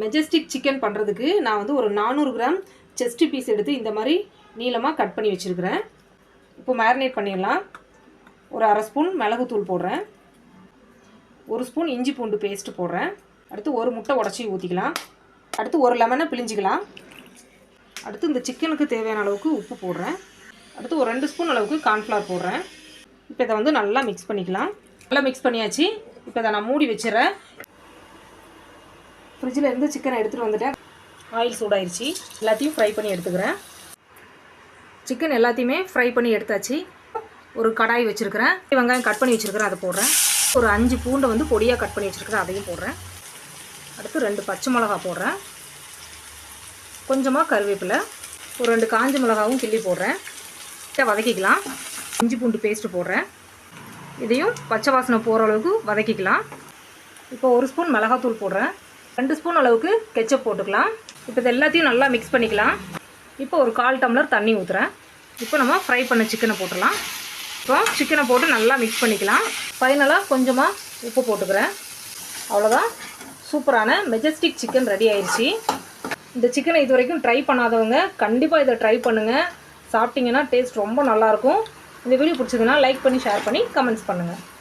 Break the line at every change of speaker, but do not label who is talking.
Majestic chicken பண்ணுறதுக்கு நான் வந்து ஒரு 400 கிராம் செஸ்ட் பீஸ் எடுத்து இந்த மாதிரி நீளமாக கட் பண்ணி வச்சுருக்கிறேன். இப்போ மேரினேட் பண்ணிடலாம். ஒரு அரை ஸ்பூன் மிளகுத்தூள் போடுறேன். 1 ஸ்பூன் இஞ்சி பூண்டு பேஸ்ட்டு போடுறேன். அடுத்து ஒரு முட்டை உடச்சி ஊற்றிக்கலாம். அடுத்து ஒரு லெமனை பிழிஞ்சிக்கலாம். அடுத்து இந்த சிக்கனுக்கு தேவையான அளவுக்கு உப்பு போடுறேன். அடுத்து ஒரு 2 ஸ்பூன் அளவுக்கு கார்ன்ஃப்ளவர் போடுறேன். இப்போ இதை வந்து நல்லா மிக்ஸ் பண்ணிக்கலாம். நல்லா மிக்ஸ் பண்ணியாச்சு. இப்போ இதை நான் மூடி வச்சிடறேன். ஃப்ரிட்ஜில் இருந்து சிக்கனை எடுத்துகிட்டு வந்துட்டேன். ஆயில் சூடாயிருச்சு. எல்லாத்தையும் ஃப்ரை பண்ணி எடுத்துக்கிறேன். சிக்கன் எல்லாத்தையுமே ஃப்ரை பண்ணி எடுத்தாச்சு. ஒரு கடாய் வச்சுருக்கிறேன். வெங்காயம் கட் பண்ணி வச்சுருக்கிறேன், அதை போடுறேன். ஒரு 5 பூண்டை வந்து பொடியாக கட் பண்ணி வச்சுருக்கிறேன், அதையும் போடுறேன். அடுத்து 2 பச்சை மிளகா போடுறேன். கொஞ்சமாக கருவேப்பிலை, ஒரு 2 காஞ்ச மிளகாவும் கிள்ளி போடுறேன். வதக்கிக்கலாம். இஞ்சி பூண்டு பேஸ்ட்டு போடுறேன். இதையும் பச்சை வாசனை போகிற அளவுக்கு வதக்கிக்கலாம். இப்போ 1 ஸ்பூன் மிளகாத்தூள் போடுறேன். 2 ஸ்பூன் அளவுக்கு கெச்சப் போட்டுக்கலாம். இப்போ இது எல்லாத்தையும் நல்லா மிக்ஸ் பண்ணிக்கலாம். இப்போ ஒரு 1/4 டம்ளர் தண்ணி ஊற்றுறேன். இப்போ நம்ம ஃப்ரை பண்ண சிக்கனை போட்டுடலாம். இப்போ சிக்கனை போட்டு நல்லா மிக்ஸ் பண்ணிக்கலாம். ஃபைனலாக கொஞ்சமாக உப்பு போட்டுக்கிறேன். அவ்வளோதான், சூப்பரான மெஜஸ்டிக் சிக்கன் ரெடி ஆயிடுச்சு. இந்த சிக்கனை இது வரைக்கும் ட்ரை பண்ணாதவங்க கண்டிப்பாக இதை ட்ரை பண்ணுங்கள். சாப்பிட்டிங்கன்னா டேஸ்ட் ரொம்ப நல்லாயிருக்கும். இந்த வீடியோ பிடிச்சதுன்னா லைக் பண்ணி, ஷேர் பண்ணி, கமெண்ட்ஸ் பண்ணுங்கள்.